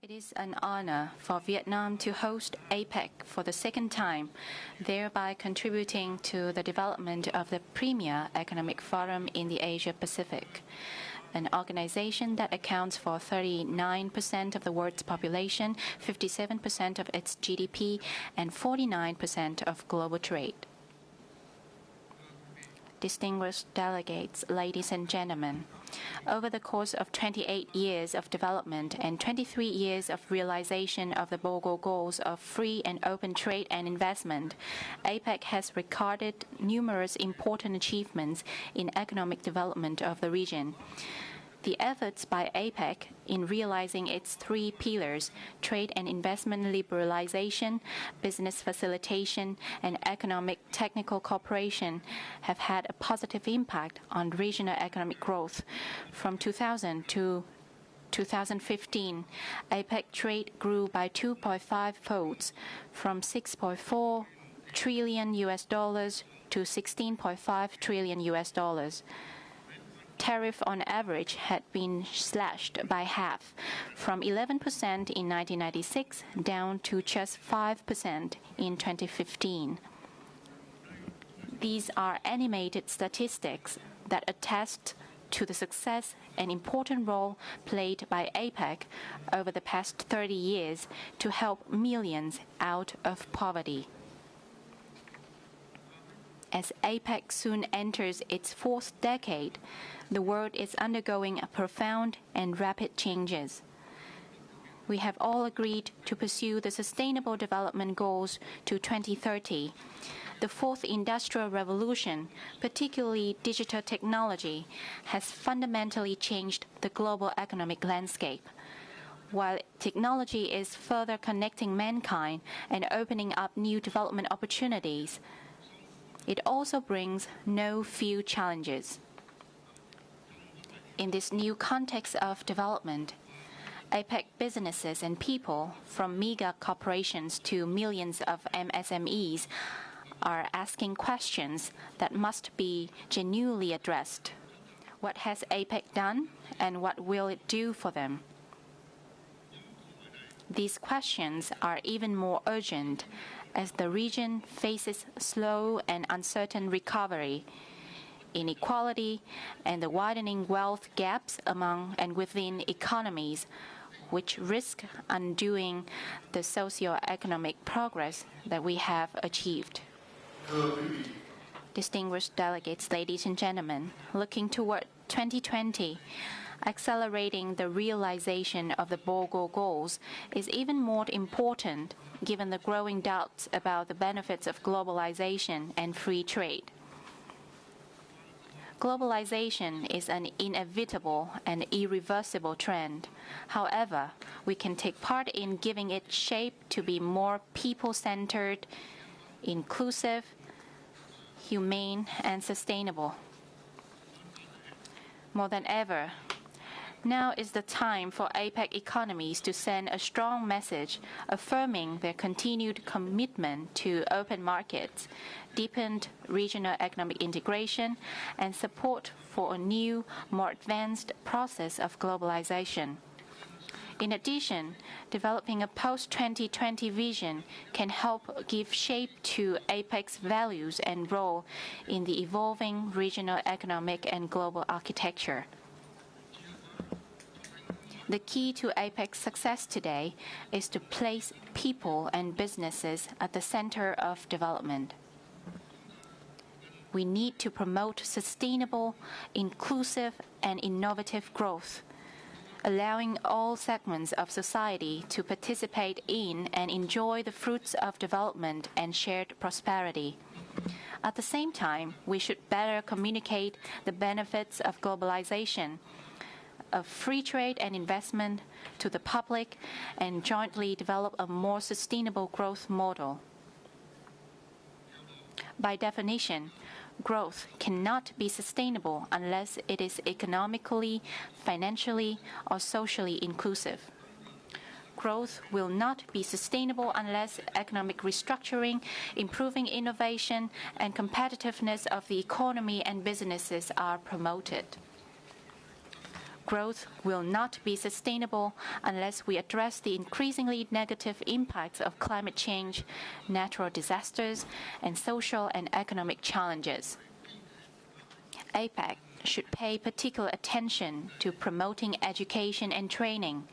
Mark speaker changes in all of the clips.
Speaker 1: It is an honor for Vietnam to host APEC for the second time, thereby contributing to the development of the premier economic forum in the Asia-Pacific, an organization that accounts for 39% of the world's population, 57% of its GDP, and 49% of global trade. Distinguished delegates, ladies and gentlemen, over the course of 28 years of development and 23 years of realization of the BOGO goals of free and open trade and investment, APEC has recorded numerous important achievements in economic development of the region. The efforts by APEC in realizing its three pillars, trade and investment liberalization, business facilitation, and economic technical cooperation, have had a positive impact on regional economic growth. From 2000 to 2015, APEC trade grew by 2.5 folds, from $6.4 trillion to $16.5 trillion. Tariff on average had been slashed by half, from 11% in 1996 down to just 5% in 2015. These are animated statistics that attest to the success and important role played by APEC over the past 30 years to help millions out of poverty. As APEC soon enters its fourth decade, the world is undergoing profound and rapid changes. We have all agreed to pursue the Sustainable Development Goals to 2030. The fourth industrial revolution, particularly digital technology, has fundamentally changed the global economic landscape. While technology is further connecting mankind and opening up new development opportunities, it also brings no few challenges. In this new context of development, APEC businesses and people, from mega corporations to millions of MSMEs, are asking questions that must be genuinely addressed. What has APEC done, and what will it do for them? These questions are even more urgent as the region faces slow and uncertain recovery, inequality, and the widening wealth gaps among and within economies, which risk undoing the socio-economic progress that we have achieved. Distinguished delegates, ladies and gentlemen, looking toward 2020, accelerating the realization of the BOGO goals is even more important given the growing doubts about the benefits of globalization and free trade. Globalization is an inevitable and irreversible trend. However, we can take part in giving it shape to be more people-centered, inclusive, humane, and sustainable. More than ever, now is the time for APEC economies to send a strong message affirming their continued commitment to open markets, deepened regional economic integration, and support for a new, more advanced process of globalization. In addition, developing a post-2020 vision can help give shape to APEC's values and role in the evolving regional economic and global architecture. The key to APEC's success today is to place people and businesses at the center of development. We need to promote sustainable, inclusive, and innovative growth, allowing all segments of society to participate in and enjoy the fruits of development and shared prosperity. At the same time, we should better communicate the benefits of globalization, of free trade and investment to the public, and jointly develop a more sustainable growth model. By definition, growth cannot be sustainable unless it is economically, financially, or socially inclusive. Growth will not be sustainable unless economic restructuring, improving innovation, and competitiveness of the economy and businesses are promoted. growth will not be sustainable unless we address the increasingly negative impacts of climate change, natural disasters, and social and economic challenges. APEC should pay particular attention to promoting education and training,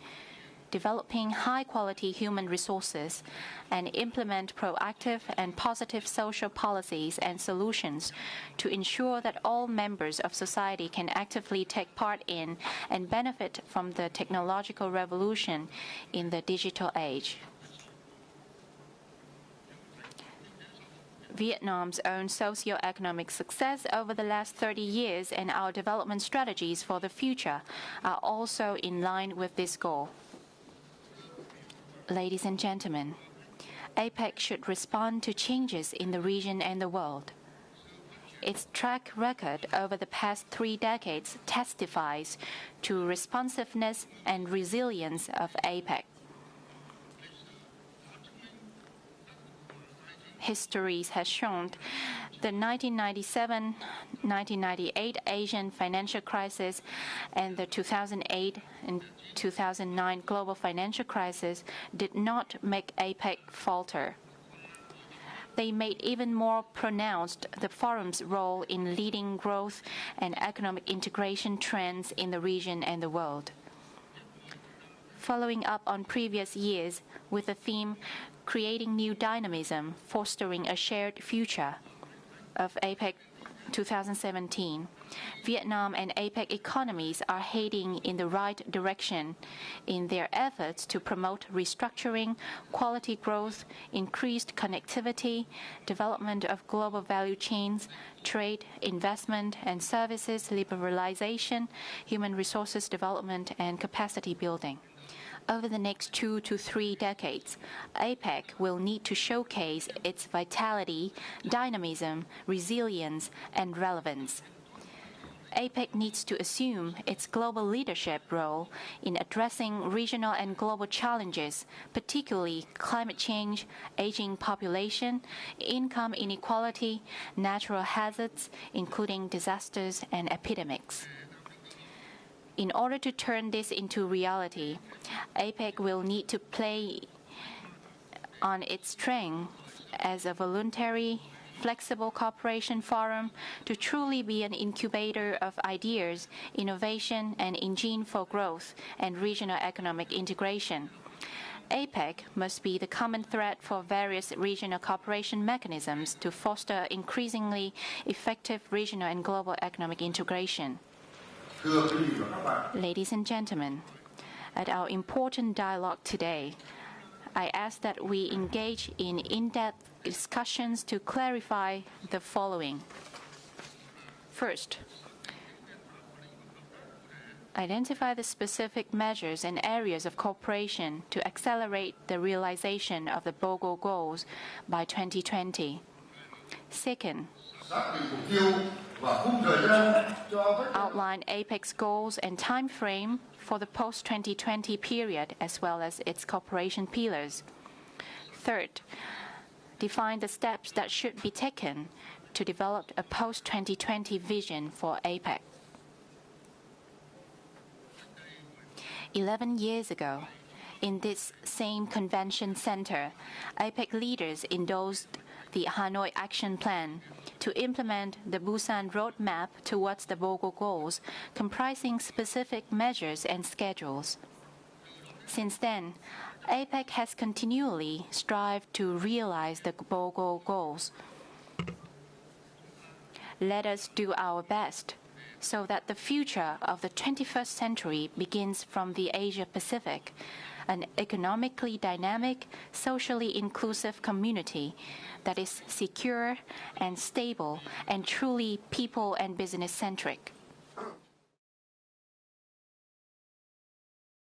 Speaker 1: developing high-quality human resources, and implement proactive and positive social policies and solutions to ensure that all members of society can actively take part in and benefit from the technological revolution in the digital age. Vietnam's own socio-economic success over the last 30 years and our development strategies for the future are also in line with this goal. Ladies and gentlemen, APEC should respond to changes in the region and the world. Its track record over the past 3 decades testifies to responsiveness and resilience of APEC. History has shown the 1997-1998 Asian financial crisis and the 2008 and 2009 global financial crisis did not make APEC falter. They made even more pronounced the forum's role in leading growth and economic integration trends in the region and the world. Following up on previous years with the theme Creating New Dynamism, Fostering a Shared Future of APEC 2017, Vietnam and APEC economies are heading in the right direction in their efforts to promote restructuring, quality growth, increased connectivity, development of global value chains, trade, investment and services liberalization, human resources development, and capacity building. Over the next 2 to 3 decades, APEC will need to showcase its vitality, dynamism, resilience, and relevance. APEC needs to assume its global leadership role in addressing regional and global challenges, particularly climate change, aging population, income inequality, natural hazards, including disasters and epidemics. In order to turn this into reality, APEC will need to play on its strength as a voluntary, flexible cooperation forum to truly be an incubator of ideas, innovation, and engine for growth and regional economic integration. APEC must be the common thread for various regional cooperation mechanisms to foster increasingly effective regional and global economic integration. Ladies and gentlemen, at our important dialogue today, I ask that we engage in in-depth discussions to clarify the following. First, identify the specific measures and areas of cooperation to accelerate the realization of the BOGO goals by 2020. Second, outline APEC's goals and time frame for the post-2020 period as well as its cooperation pillars. Third, define the steps that should be taken to develop a post-2020 vision for APEC. 11 years ago, in this same convention center, APEC leaders endorsed the Hanoi Action Plan to implement the Busan Roadmap towards the BOGO goals, comprising specific measures and schedules. Since then, APEC has continually strived to realize the BOGO goals. Let us do our best so that the future of the 21st century begins from the Asia-Pacific, an economically dynamic, socially inclusive community that is secure and stable and truly people and business-centric.